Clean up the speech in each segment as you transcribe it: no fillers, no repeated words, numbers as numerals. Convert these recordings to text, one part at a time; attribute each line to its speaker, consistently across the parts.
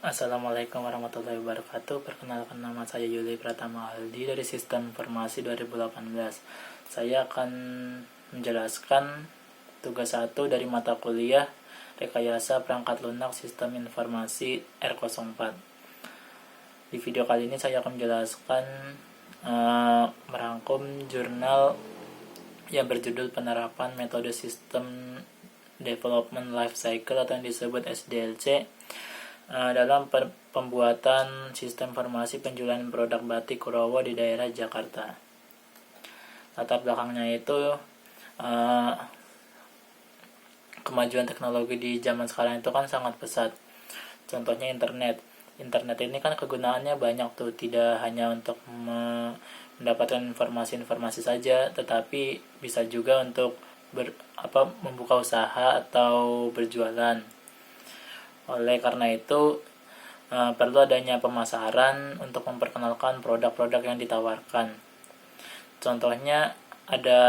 Speaker 1: Assalamualaikum warahmatullahi wabarakatuh. Perkenalkan, nama saya Yuli Pratama Aldi dari Sistem Informasi 2018. Saya akan menjelaskan tugas 1 dari mata kuliah Rekayasa Perangkat Lunak Sistem Informasi R04. Di video kali ini saya akan menjelaskan merangkum jurnal yang berjudul Penerapan Metode Sistem Development Life Cycle atau yang disebut SDLC dalam pembuatan sistem informasi penjualan produk batik Kurowo di daerah Jakarta. Latar belakangnya itu kemajuan teknologi di zaman sekarang itu kan sangat pesat. Contohnya internet ini kan kegunaannya banyak tuh, tidak hanya untuk mendapatkan informasi-informasi saja, tetapi bisa juga untuk membuka usaha atau berjualan. Oleh karena itu perlu adanya pemasaran untuk memperkenalkan produk-produk yang ditawarkan. Contohnya ada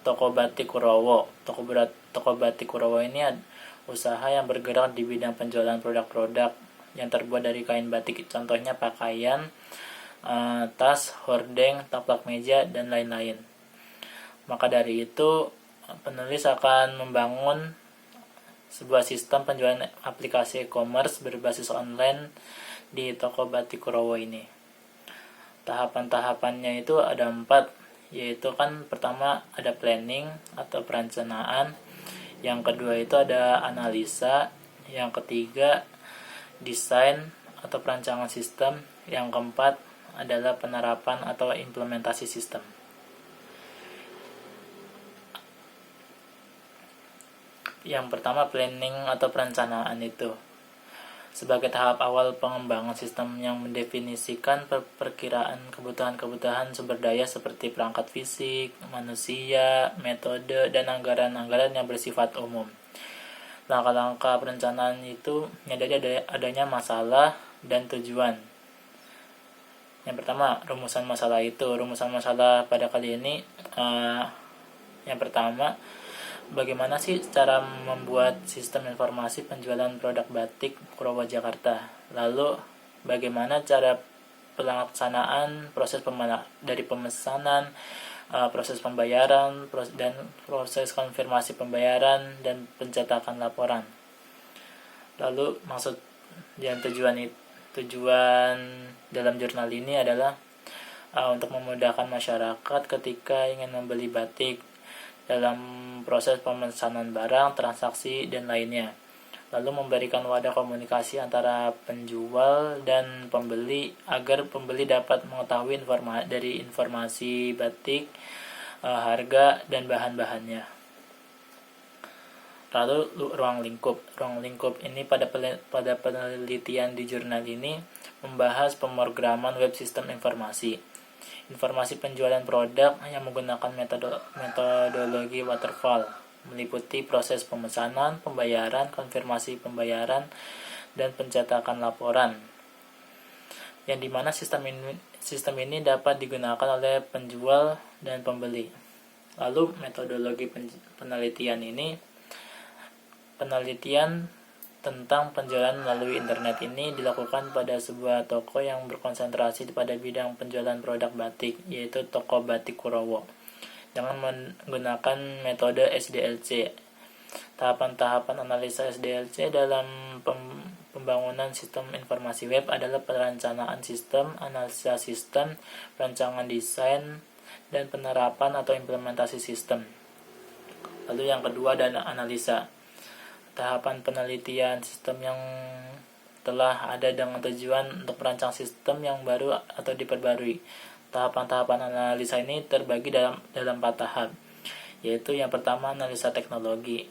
Speaker 1: toko batik Kurowo. Toko batik Kurowo ini usaha yang bergerak di bidang penjualan produk-produk yang terbuat dari kain batik. Contohnya pakaian, tas, hordeng, taplak meja, dan lain-lain. Maka dari itu penulis akan membangun sebuah sistem penjualan aplikasi e-commerce berbasis online di toko batik Kurowo ini. Tahapan-tahapannya itu ada 4, yaitu kan pertama ada planning atau perencanaan, yang kedua itu ada analisa, yang ketiga desain atau perancangan sistem, yang keempat adalah penerapan atau implementasi sistem. Yang pertama, planning atau perencanaan itu sebagai tahap awal pengembangan sistem yang mendefinisikan perkiraan kebutuhan sumber daya seperti perangkat fisik, manusia, metode, dan anggaran-anggaran yang bersifat umum. Langkah-langkah perencanaan itu menyadari adanya masalah dan tujuan. Yang pertama, rumusan masalah itu. Rumusan masalah pada kali ini yang pertama, bagaimana sih cara membuat sistem informasi penjualan produk batik Kurowo Jakarta? Lalu bagaimana cara pelaksanaan proses dari pemesanan, proses pembayaran, dan proses konfirmasi pembayaran dan pencetakan laporan. Lalu maksud dan tujuan dalam jurnal ini adalah untuk memudahkan masyarakat ketika ingin membeli batik dalam proses pemesanan barang, transaksi, dan lainnya. Lalu memberikan wadah komunikasi antara penjual dan pembeli agar pembeli dapat mengetahui dari informasi batik, harga, dan bahan-bahannya. Lalu ruang lingkup ini pada penelitian di jurnal ini membahas pemrograman web sistem informasi penjualan produk yang menggunakan metodologi waterfall, meliputi proses pemesanan, pembayaran, konfirmasi pembayaran, dan pencetakan laporan, yang dimana sistem ini dapat digunakan oleh penjual dan pembeli. Lalu metodologi penelitian tentang penjualan melalui internet ini dilakukan pada sebuah toko yang berkonsentrasi pada bidang penjualan produk batik, yaitu toko batik Kurowo, dengan menggunakan metode SDLC. Tahapan-tahapan analisa SDLC dalam pembangunan sistem informasi web adalah perencanaan sistem, analisa sistem, perancangan desain, dan penerapan atau implementasi sistem. Lalu yang kedua adalah analisa. Tahapan penelitian sistem yang telah ada dengan tujuan untuk merancang sistem yang baru atau diperbarui. Tahapan-tahapan analisa ini terbagi dalam 4 tahap, yaitu yang pertama analisa teknologi.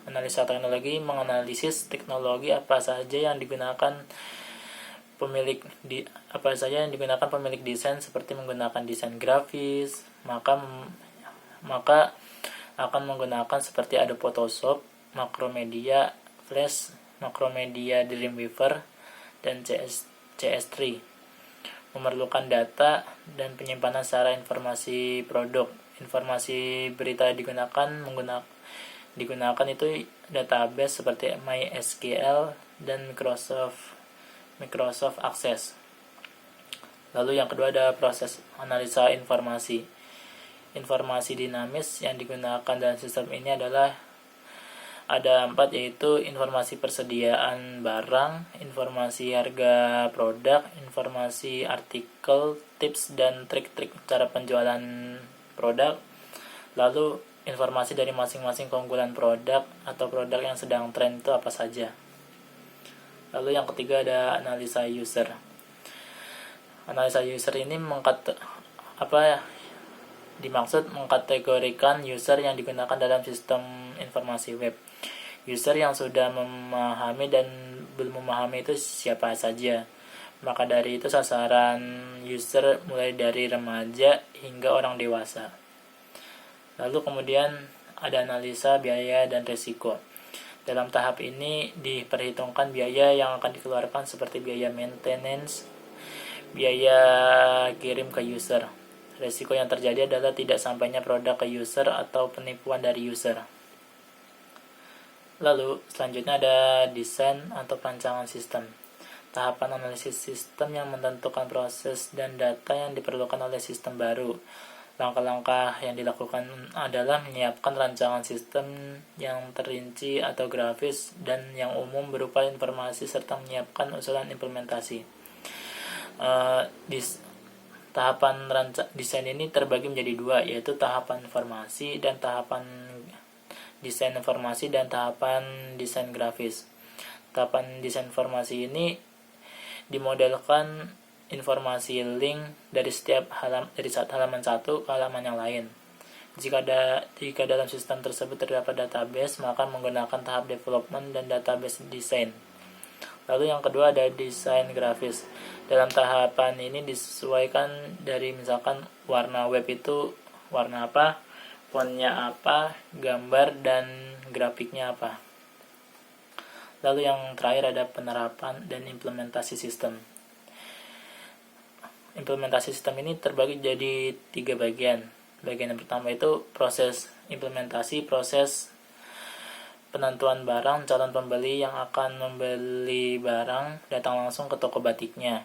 Speaker 1: Analisa teknologi menganalisis teknologi apa saja yang digunakan pemilik desain, seperti menggunakan desain grafis, maka akan menggunakan seperti Adobe Photoshop, Macromedia Flash, Macromedia Dreamweaver, dan CS3. Memerlukan data dan penyimpanan secara informasi produk. Informasi berita digunakan itu database seperti MySQL dan Microsoft Access. Lalu yang kedua ada proses analisa informasi. Informasi dinamis yang digunakan dalam sistem ini adalah ada 4, yaitu informasi persediaan barang, informasi harga produk, informasi artikel, tips dan trik-trik cara penjualan produk, lalu informasi dari masing-masing keunggulan produk atau produk yang sedang tren itu apa saja. Lalu yang ketiga ada analisa user. Analisa user ini dimaksud mengkategorikan user yang digunakan dalam sistem informasi web. User yang sudah memahami dan belum memahami itu siapa saja. Maka dari itu sasaran user mulai dari remaja hingga orang dewasa. Lalu kemudian ada analisa biaya dan risiko. Dalam tahap ini diperhitungkan biaya yang akan dikeluarkan seperti biaya maintenance, biaya kirim ke user. Risiko yang terjadi adalah tidak sampainya produk ke user atau penipuan dari user. Lalu selanjutnya ada desain atau perancangan sistem. Tahapan analisis sistem yang menentukan proses dan data yang diperlukan oleh sistem baru. Langkah-langkah yang dilakukan adalah menyiapkan rancangan sistem yang terinci atau grafis dan yang umum berupa informasi serta menyiapkan usulan implementasi. Tahapan desain ini terbagi menjadi 2, yaitu tahapan informasi dan tahapan desain informasi dan tahapan desain grafis. Tahapan desain informasi ini dimodelkan informasi link dari saat halaman satu ke halaman yang lain. Jika dalam sistem tersebut terdapat database, maka menggunakan tahap development dan database design. Lalu yang kedua ada desain grafis. Dalam tahapan ini disesuaikan dari misalkan warna web itu warna apa, fontnya apa, gambar dan grafiknya apa. Lalu yang terakhir ada penerapan dan implementasi sistem. Implementasi sistem ini terbagi jadi 3 bagian. Bagian yang pertama itu proses implementasi, proses penentuan barang. Calon pembeli yang akan membeli barang datang langsung ke toko batiknya.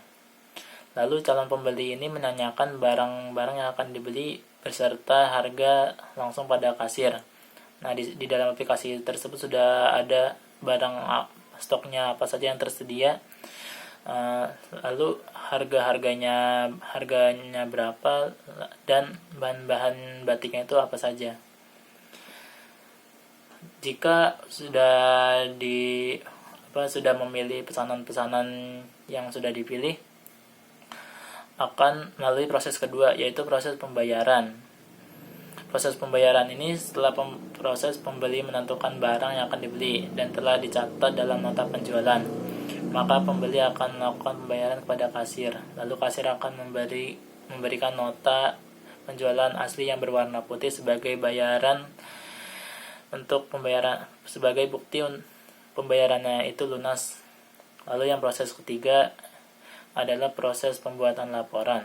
Speaker 1: Lalu calon pembeli ini menanyakan barang-barang yang akan dibeli beserta harga langsung pada kasir. Nah, di dalam aplikasi tersebut sudah ada barang stoknya apa saja yang tersedia, lalu harganya berapa, dan bahan-bahan batiknya itu apa saja. Jika sudah memilih pesanan-pesanan yang sudah dipilih, akan melalui proses kedua, yaitu proses pembayaran. Proses pembayaran ini setelah proses pembeli menentukan barang yang akan dibeli dan telah dicatat dalam nota penjualan, maka pembeli akan melakukan pembayaran kepada kasir. Lalu kasir akan memberikan nota penjualan asli yang berwarna putih sebagai bayaran untuk pembayaran, sebagai bukti pembayarannya itu lunas. Lalu yang proses ketiga adalah proses pembuatan laporan.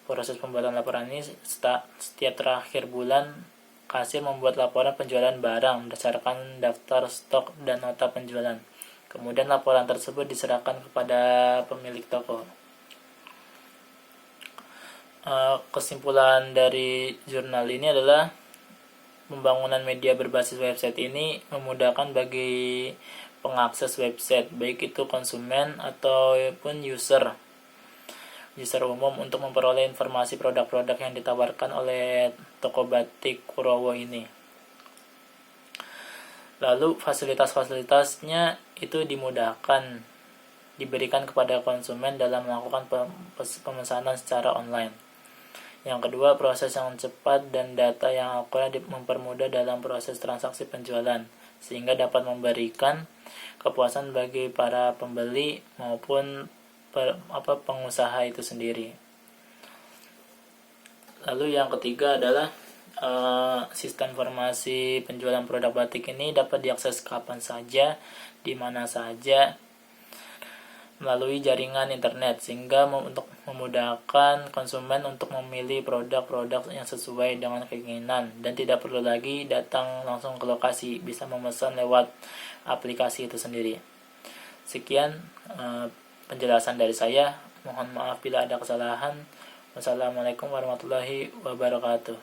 Speaker 1: Proses pembuatan laporan ini setiap terakhir bulan, kasir membuat laporan penjualan barang berdasarkan daftar stok dan nota penjualan. Kemudian laporan tersebut diserahkan kepada pemilik toko. Kesimpulan dari jurnal ini adalah pembangunan media berbasis website ini memudahkan bagi pengakses website, baik itu konsumen ataupun user umum, untuk memperoleh informasi produk-produk yang ditawarkan oleh toko batik Kurowo ini. Lalu fasilitas-fasilitasnya itu dimudahkan diberikan kepada konsumen dalam melakukan pemesanan secara online. Yang kedua, proses yang cepat dan data yang akurat mempermudah dalam proses transaksi penjualan, sehingga dapat memberikan kepuasan bagi para pembeli maupun pengusaha itu sendiri. Lalu yang ketiga adalah sistem informasi penjualan produk batik ini dapat diakses kapan saja, di mana saja, melalui jaringan internet, sehingga untuk memudahkan konsumen untuk memilih produk-produk yang sesuai dengan keinginan dan tidak perlu lagi datang langsung ke lokasi, bisa memesan lewat aplikasi itu sendiri. Sekian penjelasan dari saya. Mohon maaf bila ada kesalahan. Wassalamualaikum warahmatullahi wabarakatuh.